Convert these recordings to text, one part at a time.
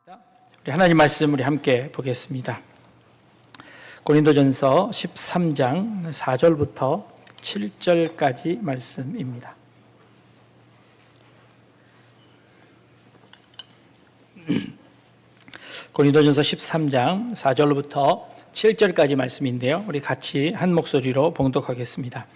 우리 하나님 말씀 우리 함께 보겠습니다. 고린도전서 13장 4절부터 7절까지 말씀입니다. 고린도전서 13장 4절부터 7절까지 말씀인데요. 우리 같이 한 목소리로 봉독하겠습니다.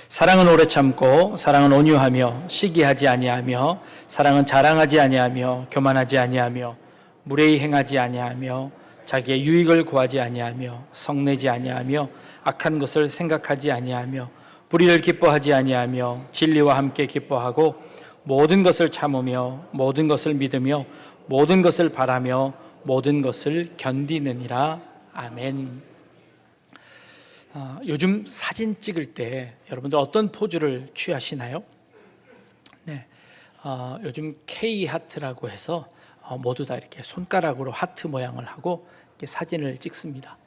사랑은 오래 참고 사랑은 온유하며 시기하지 아니하며 사랑은 자랑하지 아니하며 교만하지 아니하며 무례히 행하지 아니하며 자기의 유익을 구하지 아니하며 성내지 아니하며 악한 것을 생각하지 아니하며 불의를 기뻐하지 아니하며 진리와 함께 기뻐하고 모든 것을 참으며 모든 것을 믿으며 모든 것을 바라며 모든 것을 견디느니라. 아멘. 요즘 사진 찍을 때 여러분들 어떤 포즈를 취하시나요? 네, 요즘 K 하트라고 해서 모두 다 이렇게 손가락으로 하트 모양을 하고 이렇게 사진을 찍습니다.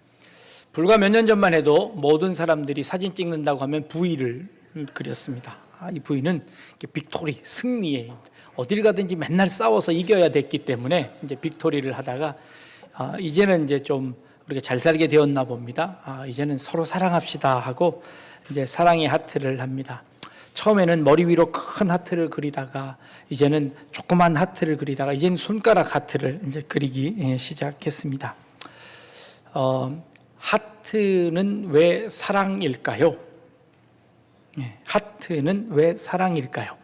불과 몇 년 전만 해도 모든 사람들이 사진 찍는다고 하면 V를 그렸습니다. 이 V는 빅토리, 승리의, 어딜 가든지 맨날 싸워서 이겨야 됐기 때문에 이제 빅토리를 하다가 이제는 이제 좀 우리가 잘 살게 되었나 봅니다. 이제는 서로 사랑합시다 하고 이제 사랑의 하트를 합니다. 처음에는 머리 위로 큰 하트를 그리다가 이제는 조그만 하트를 그리다가 이제는 손가락 하트를 이제 그리기 시작했습니다. 하트는 왜 사랑일까요? 하트는 왜 사랑일까요?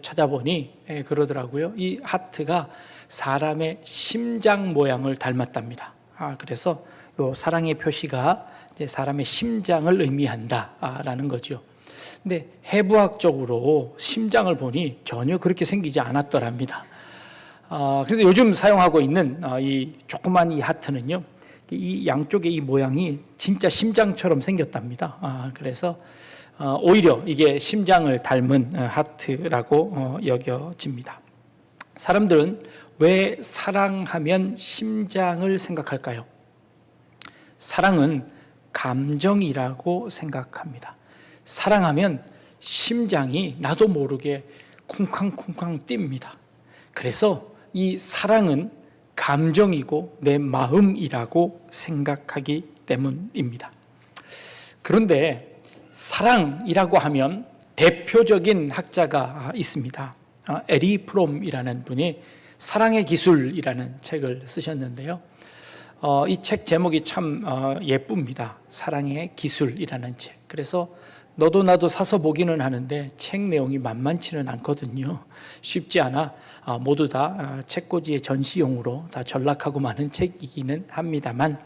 찾아보니 그러더라고요. 이 하트가 사람의 심장 모양을 닮았답니다. 그래서 이 사랑의 표시가 이제 사람의 심장을 의미한다라는 거죠. 근데 해부학적으로 심장을 보니 전혀 그렇게 생기지 않았더랍니다. 그래서 요즘 사용하고 있는 이 조그만 이 하트는요, 이 양쪽의 이 모양이 진짜 심장처럼 생겼답니다. 그래서 오히려 이게 심장을 닮은 하트라고 여겨집니다. 사람들은 왜 사랑하면 심장을 생각할까요? 사랑은 감정이라고 생각합니다. 사랑하면 심장이 나도 모르게 쿵쾅쿵쾅 뜁니다. 그래서 이 사랑은 감정이고 내 마음이라고 생각하기 때문입니다. 그런데 사랑이라고 하면 대표적인 학자가 있습니다. 에리 프롬이라는 분이 사랑의 기술이라는 책을 쓰셨는데요. 이 책 제목이 참 예쁩니다. 사랑의 기술이라는 책. 그래서 너도 나도 사서 보기는 하는데 책 내용이 만만치는 않거든요. 쉽지 않아 모두 다 책꽂이의 전시용으로 다 전락하고 마는 책이기는 합니다만,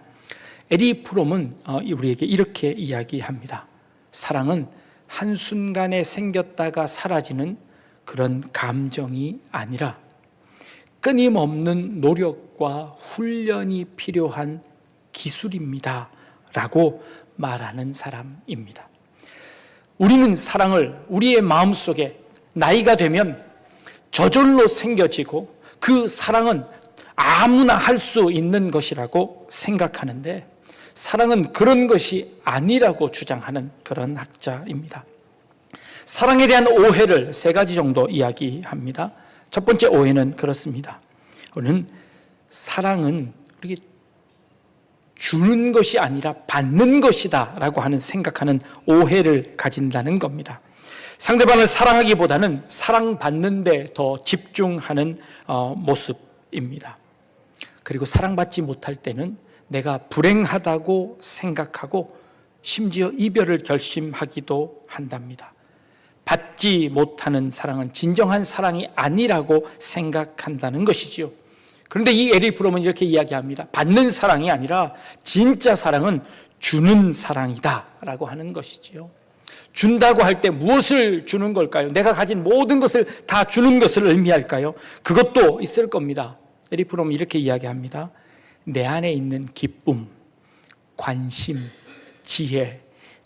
에리 프롬은 우리에게 이렇게 이야기합니다. 사랑은 한순간에 생겼다가 사라지는 그런 감정이 아니라 끊임없는 노력과 훈련이 필요한 기술입니다 라고 말하는 사람입니다. 우리는 사랑을 우리의 마음속에 나이가 되면 저절로 생겨지고 그 사랑은 아무나 할 수 있는 것이라고 생각하는데, 사랑은 그런 것이 아니라고 주장하는 그런 학자입니다. 사랑에 대한 오해를 세 가지 정도 이야기합니다. 첫 번째 오해는 그렇습니다. 우리는 사랑은 우리에게 주는 것이 아니라 받는 것이다 라고 하는 생각하는 오해를 가진다는 겁니다. 상대방을 사랑하기보다는 사랑받는 데 더 집중하는 모습입니다. 그리고 사랑받지 못할 때는 내가 불행하다고 생각하고 심지어 이별을 결심하기도 한답니다. 받지 못하는 사랑은 진정한 사랑이 아니라고 생각한다는 것이지요. 그런데 이 에리 프롬은 이렇게 이야기합니다. 받는 사랑이 아니라 진짜 사랑은 주는 사랑이다 라고 하는 것이지요. 준다고 할 때 무엇을 주는 걸까요? 내가 가진 모든 것을 다 주는 것을 의미할까요? 그것도 있을 겁니다. 에리 프롬은 이렇게 이야기합니다. 내 안에 있는 기쁨, 관심, 지혜,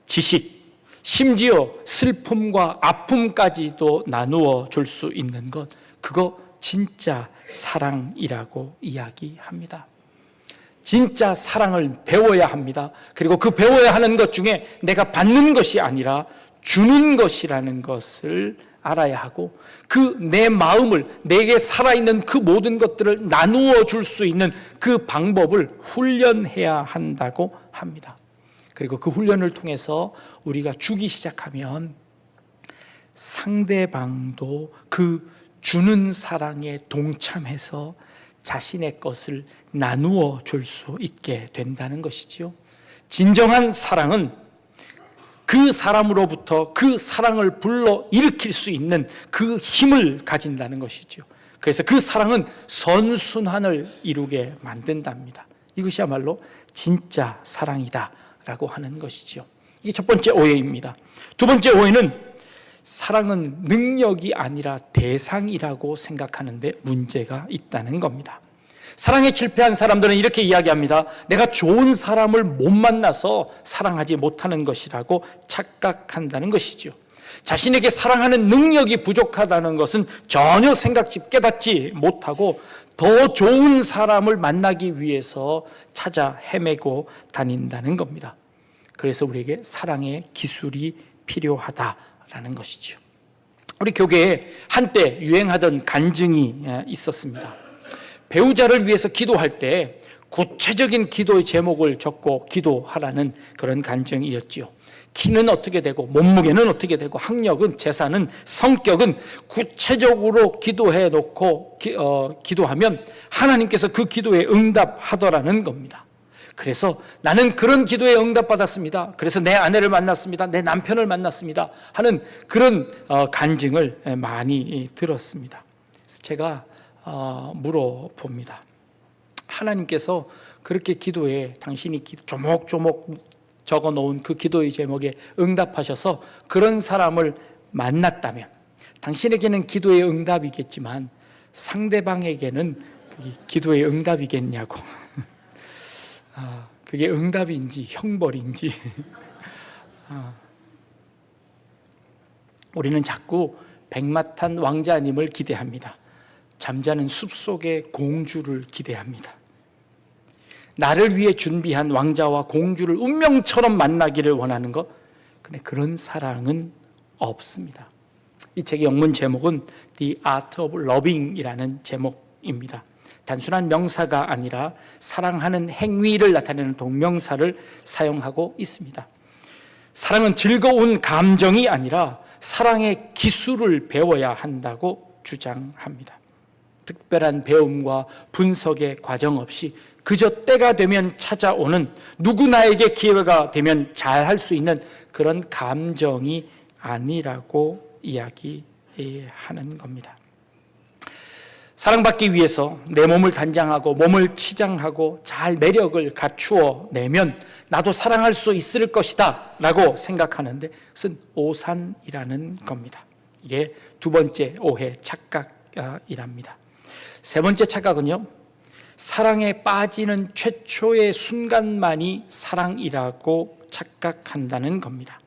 지식, 심지어 슬픔과 아픔까지도 나누어 줄 수 있는 것, 그거 진짜 사랑이라고 이야기합니다. 진짜 사랑을 배워야 합니다. 그리고 그 배워야 하는 것 중에 내가 받는 것이 아니라 주는 것이라는 것을 알아야 하고 그 내 마음을, 내게 살아있는 그 모든 것들을 나누어 줄 수 있는 그 방법을 훈련해야 한다고 합니다. 그리고 그 훈련을 통해서 우리가 주기 시작하면 상대방도 그 주는 사랑에 동참해서 자신의 것을 나누어 줄 수 있게 된다는 것이지요. 진정한 사랑은 그 사람으로부터 그 사랑을 불러 일으킬 수 있는 그 힘을 가진다는 것이죠. 그래서 그 사랑은 선순환을 이루게 만든답니다. 이것이야말로 진짜 사랑이다라고 하는 것이죠. 이게 첫 번째 오해입니다. 두 번째 오해는 사랑은 능력이 아니라 대상이라고 생각하는데 문제가 있다는 겁니다. 사랑에 실패한 사람들은 이렇게 이야기합니다. 내가 좋은 사람을 못 만나서 사랑하지 못하는 것이라고 착각한다는 것이죠. 자신에게 사랑하는 능력이 부족하다는 것은 전혀 생각지 깨닫지 못하고 더 좋은 사람을 만나기 위해서 찾아 헤매고 다닌다는 겁니다. 그래서 우리에게 사랑의 기술이 필요하다라는 것이죠. 우리 교계에 한때 유행하던 간증이 있었습니다. 배우자를 위해서 기도할 때 구체적인 기도의 제목을 적고 기도하라는 그런 간증이었지요. 키는 어떻게 되고 몸무게는 어떻게 되고 학력은, 재산은, 성격은 구체적으로 기도해 놓고 기도하면 하나님께서 그 기도에 응답하더라는 겁니다. 그래서 나는 그런 기도에 응답받았습니다. 그래서 내 아내를 만났습니다. 내 남편을 만났습니다. 하는 그런 간증을 많이 들었습니다. 그래서 제가 물어봅니다. 하나님께서 그렇게 기도에 당신이 조목조목 적어놓은 그 기도의 제목에 응답하셔서 그런 사람을 만났다면 당신에게는 기도의 응답이겠지만 상대방에게는 그게 기도의 응답이겠냐고. 그게 응답인지 형벌인지. 우리는 자꾸 백마탄 왕자님을 기대합니다. 잠자는 숲속의 공주를 기대합니다. 나를 위해 준비한 왕자와 공주를 운명처럼 만나기를 원하는 것, 근데 그런 사랑은 없습니다. 이 책의 영문 제목은 The Art of Loving이라는 제목입니다. 단순한 명사가 아니라 사랑하는 행위를 나타내는 동명사를 사용하고 있습니다. 사랑은 즐거운 감정이 아니라 사랑의 기술을 배워야 한다고 주장합니다. 특별한 배움과 분석의 과정 없이 그저 때가 되면 찾아오는, 누구나에게 기회가 되면 잘할 수 있는 그런 감정이 아니라고 이야기하는 겁니다. 사랑받기 위해서 내 몸을 단장하고 몸을 치장하고 잘 매력을 갖추어 내면 나도 사랑할 수 있을 것이다 라고 생각하는데 그것은 오산이라는 겁니다. 이게 두 번째 오해, 착각이랍니다. 세 번째 착각은요, 사랑에 빠지는 최초의 순간만이 사랑이라고 착각한다는 겁니다.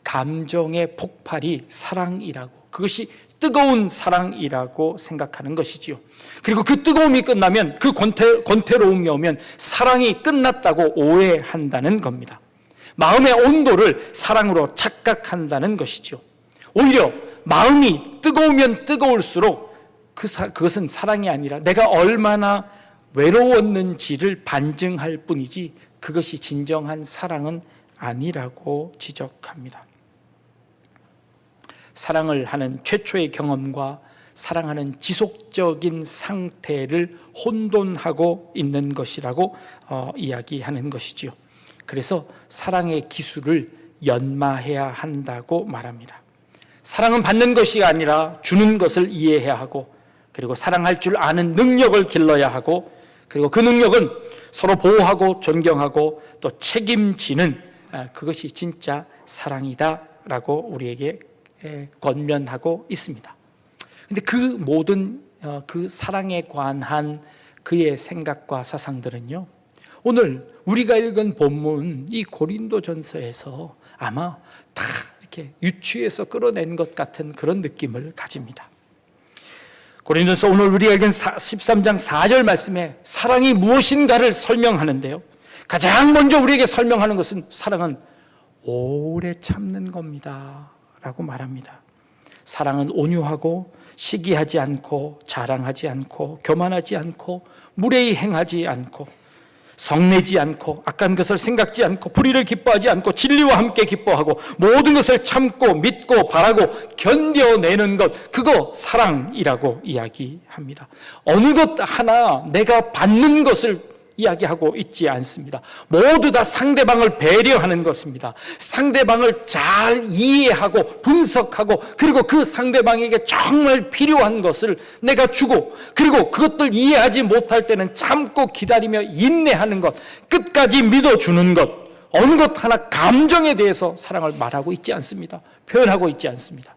감정의 폭발이 사랑이라고, 그것이 뜨거운 사랑이라고 생각하는 것이지요. 그리고 그 뜨거움이 끝나면, 그 권태로움이 오면 사랑이 끝났다고 오해한다는 겁니다. 마음의 온도를 사랑으로 착각한다는 것이죠. 오히려 마음이 뜨거우면 뜨거울수록 그것은 사랑이 아니라 내가 얼마나 외로웠는지를 반증할 뿐이지 그것이 진정한 사랑은 아니라고 지적합니다. 사랑을 하는 최초의 경험과 사랑하는 지속적인 상태를 혼돈하고 있는 것이라고 이야기하는 것이지요. 그래서 사랑의 기술을 연마해야 한다고 말합니다. 사랑은 받는 것이 아니라 주는 것을 이해해야 하고, 그리고 사랑할 줄 아는 능력을 길러야 하고, 그리고 그 능력은 서로 보호하고 존경하고 또 책임지는, 그것이 진짜 사랑이다라고 우리에게 권면하고 있습니다. 근데 그 모든 그 사랑에 관한 그의 생각과 사상들은요, 오늘 우리가 읽은 본문 이 고린도전서에서 아마 다 이렇게 유추해서 끌어낸 것 같은 그런 느낌을 가집니다. 고린도서 오늘 우리가 읽은 13장 4절 말씀에 사랑이 무엇인가를 설명하는데요, 가장 먼저 우리에게 설명하는 것은 사랑은 오래 참는 겁니다 라고 말합니다. 사랑은 온유하고 시기하지 않고 자랑하지 않고 교만하지 않고 무례히 행하지 않고 성내지 않고 악한 것을 생각지 않고 불의를 기뻐하지 않고 진리와 함께 기뻐하고 모든 것을 참고 믿고 바라고 견뎌내는 것, 그거 사랑이라고 이야기합니다. 어느 것 하나 내가 받는 것을 이야기하고 있지 않습니다. 모두 다 상대방을 배려하는 것입니다. 상대방을 잘 이해하고 분석하고 그리고 그 상대방에게 정말 필요한 것을 내가 주고 그리고 그것들 이해하지 못할 때는 참고 기다리며 인내하는 것, 끝까지 믿어주는 것, 어느 것 하나 감정에 대해서 사랑을 말하고 있지 않습니다. 표현하고 있지 않습니다.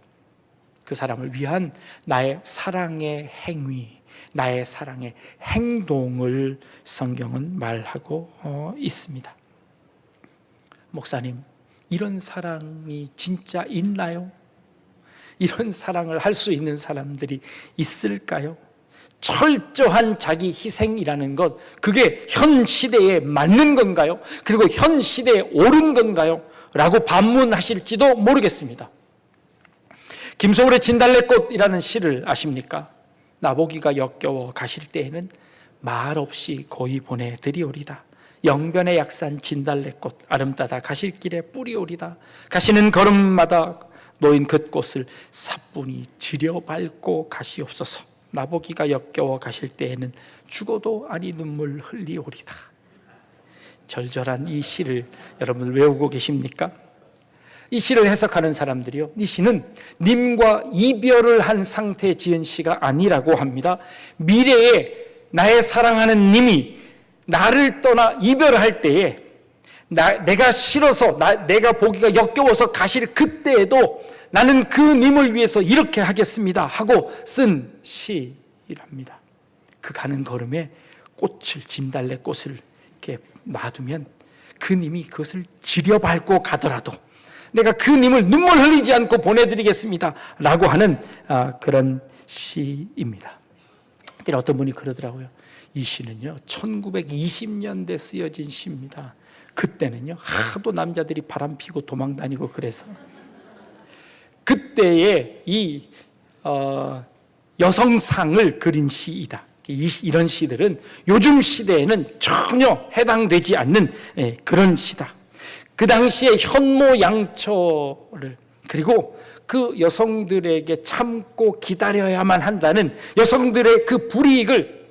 그 사람을 위한 나의 사랑의 행위, 나의 사랑의 행동을 성경은 말하고 있습니다. 목사님, 이런 사랑이 진짜 있나요? 이런 사랑을 할 수 있는 사람들이 있을까요? 철저한 자기 희생이라는 것, 그게 현 시대에 맞는 건가요? 그리고 현 시대에 옳은 건가요? 라고 반문하실지도 모르겠습니다. 김소월의 진달래꽃이라는 시를 아십니까? 나보기가 역겨워 가실 때에는 말없이 고이 보내드리오리다. 영변의 약산 진달래꽃 아름다다 가실 길에 뿌리오리다. 가시는 걸음마다 놓인 긋꽃을 사뿐히 지려밟고 가시옵소서. 나보기가 역겨워 가실 때에는 죽어도 아니 눈물 흘리오리다. 절절한 이 시를 여러분 외우고 계십니까? 이 시를 해석하는 사람들이요, 이 시는 님과 이별을 한 상태에 지은 시가 아니라고 합니다. 미래에 나의 사랑하는 님이 나를 떠나 이별할 때에 내가 싫어서 내가 보기가 역겨워서 가실 그때에도 나는 그 님을 위해서 이렇게 하겠습니다 하고 쓴 시랍니다. 그 가는 걸음에 꽃을, 진달래꽃을 이렇게 놔두면 그 님이 그것을 지려밟고 가더라도 내가 그 님을 눈물 흘리지 않고 보내드리겠습니다 라고 하는 그런 시입니다. 어떤 분이 그러더라고요. 이 시는요 1920년대 쓰여진 시입니다. 그때는요 하도 남자들이 바람 피고 도망 다니고 그래서 그때의 이 여성상을 그린 시이다. 이런 시들은 요즘 시대에는 전혀 해당되지 않는 그런 시다. 그 당시에 현모양처를 그리고 그 여성들에게 참고 기다려야만 한다는 여성들의 그 불이익을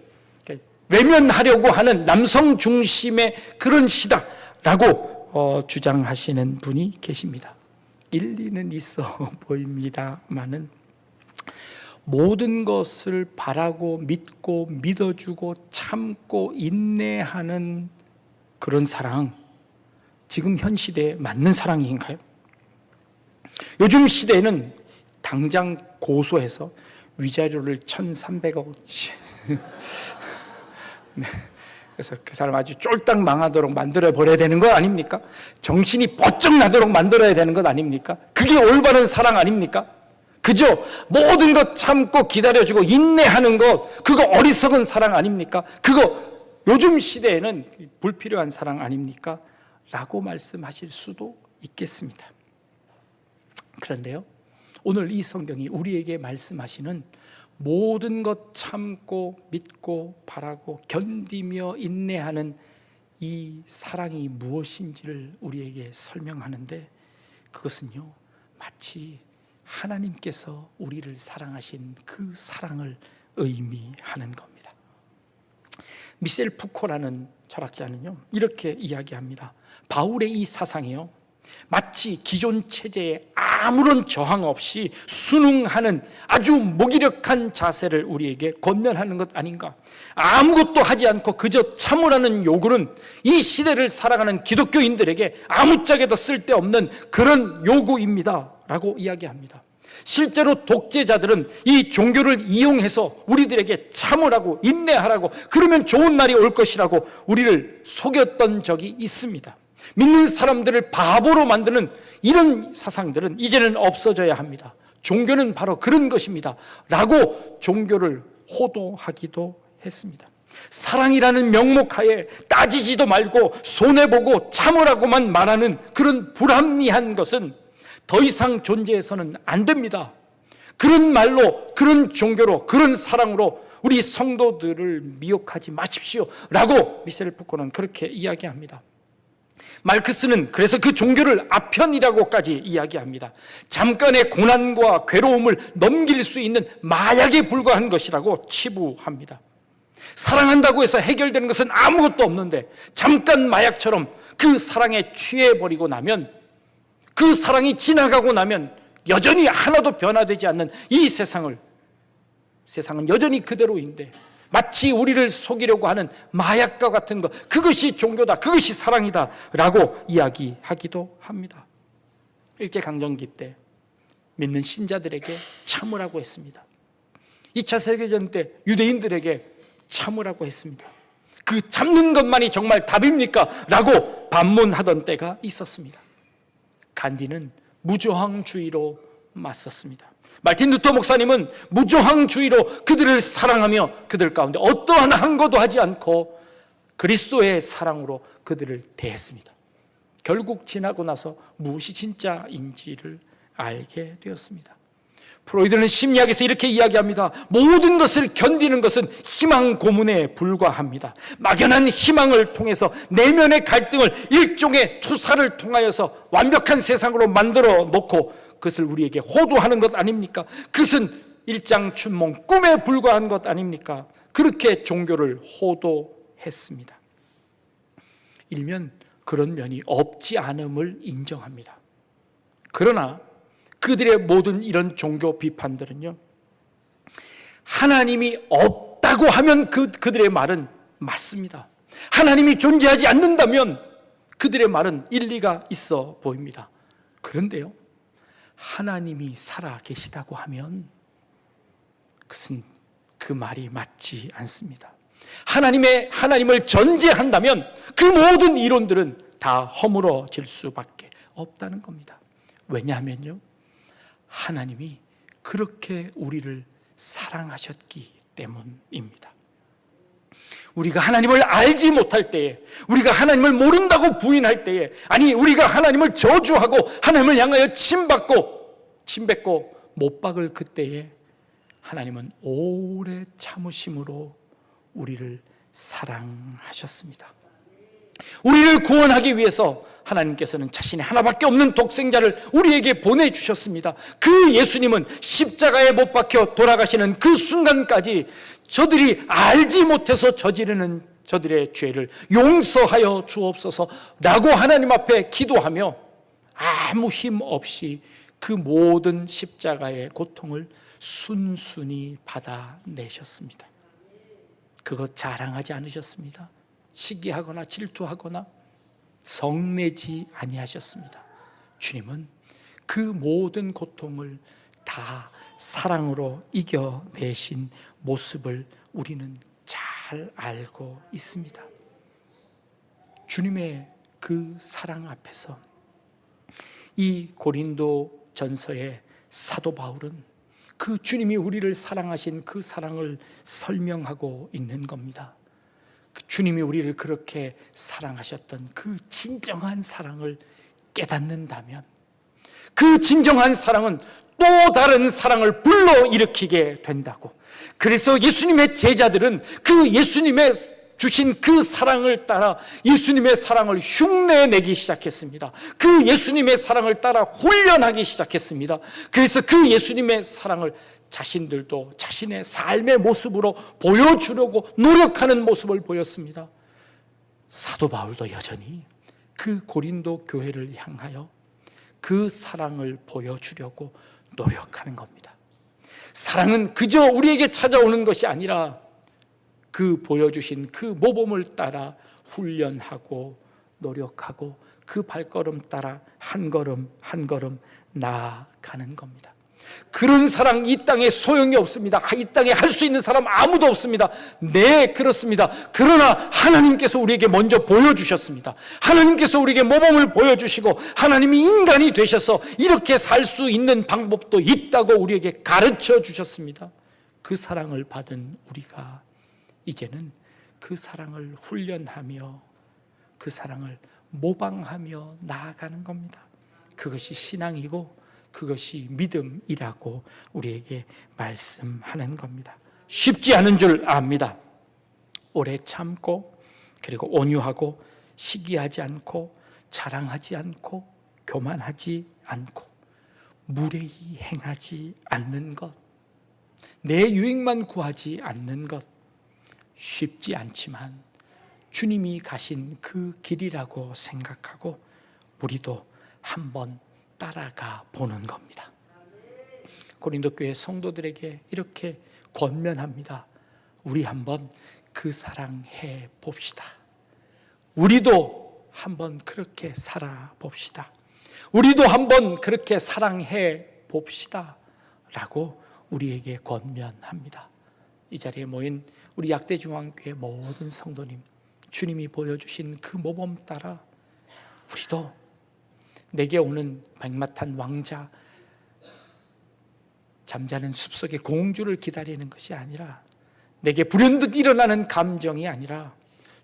외면하려고 하는 남성 중심의 그런 시다라고 주장하시는 분이 계십니다. 일리는 있어 보입니다만은 모든 것을 바라고 믿고 믿어주고 참고 인내하는 그런 사랑, 지금 현 시대에 맞는 사랑인가요? 요즘 시대에는 당장 고소해서 위자료를 1,300억치 네. 그래서 그 사람 아주 쫄딱 망하도록 만들어버려야 되는 거 아닙니까? 정신이 번쩍 나도록 만들어야 되는 것 아닙니까? 그게 올바른 사랑 아닙니까? 그저 모든 것 참고 기다려주고 인내하는 것, 그거 어리석은 사랑 아닙니까? 그거 요즘 시대에는 불필요한 사랑 아닙니까? 라고 말씀하실 수도 있겠습니다. 그런데요, 오늘 이 성경이 우리에게 말씀하시는 모든 것 참고 믿고 바라고 견디며 인내하는 이 사랑이 무엇인지를 우리에게 설명하는데, 그것은요 마치 하나님께서 우리를 사랑하신 그 사랑을 의미하는 겁니다. 미셸 푸코라는 철학자는요 이렇게 이야기합니다. 바울의 이 사상이요 마치 기존 체제에 아무런 저항 없이 순응하는 아주 무기력한 자세를 우리에게 권면하는 것 아닌가. 아무것도 하지 않고 그저 참으라는 요구는 이 시대를 살아가는 기독교인들에게 아무짝에도 쓸데없는 그런 요구입니다 라고 이야기합니다. 실제로 독재자들은 이 종교를 이용해서 우리들에게 참으라고 인내하라고 그러면 좋은 날이 올 것이라고 우리를 속였던 적이 있습니다. 믿는 사람들을 바보로 만드는 이런 사상들은 이제는 없어져야 합니다. 종교는 바로 그런 것입니다 라고 종교를 호도하기도 했습니다. 사랑이라는 명목하에 따지지도 말고 손해보고 참으라고만 말하는 그런 불합리한 것은 더 이상 존재해서는 안 됩니다. 그런 말로, 그런 종교로, 그런 사랑으로 우리 성도들을 미혹하지 마십시오 라고 미셸 푸코는 그렇게 이야기합니다. 마르크스는 그래서 그 종교를 아편이라고까지 이야기합니다. 잠깐의 고난과 괴로움을 넘길 수 있는 마약에 불과한 것이라고 치부합니다. 사랑한다고 해서 해결되는 것은 아무것도 없는데 잠깐 마약처럼 그 사랑에 취해버리고 나면, 그 사랑이 지나가고 나면 여전히 하나도 변화되지 않는 이 세상은 여전히 그대로인데 마치 우리를 속이려고 하는 마약과 같은 것, 그것이 종교다, 그것이 사랑이다 라고 이야기하기도 합니다. 일제강점기 때 믿는 신자들에게 참으라고 했습니다. 2차 세계대전 때 유대인들에게 참으라고 했습니다. 그 참는 것만이 정말 답입니까? 라고 반문하던 때가 있었습니다. 간디는 무저항주의로 맞섰습니다. 마틴 루터 목사님은 무저항주의로 그들을 사랑하며 그들 가운데 어떠한 항거도 하지 않고 그리스도의 사랑으로 그들을 대했습니다. 결국 지나고 나서 무엇이 진짜인지를 알게 되었습니다. 프로이드는 심리학에서 이렇게 이야기합니다. 모든 것을 견디는 것은 희망 고문에 불과합니다. 막연한 희망을 통해서 내면의 갈등을 일종의 투사를 통하여서 완벽한 세상으로 만들어 놓고 그것을 우리에게 호도하는 것 아닙니까? 그것은 일장춘몽, 꿈에 불과한 것 아닙니까? 그렇게 종교를 호도했습니다. 일면 그런 면이 없지 않음을 인정합니다. 그러나 그들의 모든 이런 종교 비판들은요, 하나님이 없다고 하면 그들의 말은 맞습니다. 하나님이 존재하지 않는다면 그들의 말은 일리가 있어 보입니다. 그런데요, 하나님이 살아 계시다고 하면 그것은 그 말이 맞지 않습니다. 하나님을 전제한다면 그 모든 이론들은 다 허물어질 수밖에 없다는 겁니다. 왜냐하면요, 하나님이 그렇게 우리를 사랑하셨기 때문입니다. 우리가 하나님을 알지 못할 때에, 우리가 하나님을 모른다고 부인할 때에, 아니 우리가 하나님을 저주하고 하나님을 향하여 침뱉고 못 박을 그때에 하나님은 오래 참으심으로 우리를 사랑하셨습니다. 우리를 구원하기 위해서 하나님께서는 자신의 하나밖에 없는 독생자를 우리에게 보내주셨습니다. 그 예수님은 십자가에 못 박혀 돌아가시는 그 순간까지 저들이 알지 못해서 저지르는 저들의 죄를 용서하여 주옵소서라고 하나님 앞에 기도하며 아무 힘 없이 그 모든 십자가의 고통을 순순히 받아내셨습니다. 그것 자랑하지 않으셨습니다. 시기하거나 질투하거나 성내지 아니하셨습니다. 주님은 그 모든 고통을 다 사랑으로 이겨내신 모습을 우리는 잘 알고 있습니다. 주님의 그 사랑 앞에서 이 고린도 전서의 사도 바울은 그 주님이 우리를 사랑하신 그 사랑을 설명하고 있는 겁니다. 주님이 우리를 그렇게 사랑하셨던 그 진정한 사랑을 깨닫는다면 그 진정한 사랑은 또 다른 사랑을 불러일으키게 된다고. 그래서 예수님의 제자들은 그 예수님의 주신 그 사랑을 따라 예수님의 사랑을 흉내내기 시작했습니다. 그 예수님의 사랑을 따라 훈련하기 시작했습니다. 그래서 그 예수님의 사랑을 자신들도 자신의 삶의 모습으로 보여주려고 노력하는 모습을 보였습니다. 사도 바울도 여전히 그 고린도 교회를 향하여 그 사랑을 보여주려고 노력하는 겁니다. 사랑은 그저 우리에게 찾아오는 것이 아니라 그 보여주신 그 모범을 따라 훈련하고 노력하고 그 발걸음 따라 한 걸음 한 걸음 나아가는 겁니다. 그런 사랑 이 땅에 소용이 없습니다. 이 땅에 할 수 있는 사람 아무도 없습니다. 네, 그렇습니다. 그러나 하나님께서 우리에게 먼저 보여주셨습니다. 하나님께서 우리에게 모범을 보여주시고 하나님이 인간이 되셔서 이렇게 살 수 있는 방법도 있다고 우리에게 가르쳐 주셨습니다. 그 사랑을 받은 우리가 이제는 그 사랑을 훈련하며 그 사랑을 모방하며 나아가는 겁니다. 그것이 신앙이고 그것이 믿음이라고 우리에게 말씀하는 겁니다. 쉽지 않은 줄 압니다. 오래 참고, 그리고 온유하고, 시기하지 않고, 자랑하지 않고, 교만하지 않고, 무례히 행하지 않는 것, 내 유익만 구하지 않는 것, 쉽지 않지만 주님이 가신 그 길이라고 생각하고 우리도 한번 따라가 보는 겁니다. 고린도 교회 성도들에게 이렇게 권면합니다. 우리 한번 그 사랑해 봅시다. 우리도 한번 그렇게 살아 봅시다. 우리도 한번 그렇게 사랑해 봅시다 라고 우리에게 권면합니다. 이 자리에 모인 우리 약대중앙교회 모든 성도님, 주님이 보여주신 그 모범 따라 우리도 내게 오는 백마탄 왕자, 잠자는 숲속의 공주를 기다리는 것이 아니라, 내게 불현듯 일어나는 감정이 아니라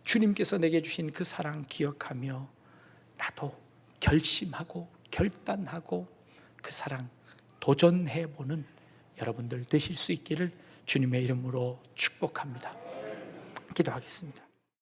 주님께서 내게 주신 그 사랑 기억하며 나도 결심하고 결단하고 그 사랑 도전해보는 여러분들 되실 수 있기를 주님의 이름으로 축복합니다. 기도하겠습니다.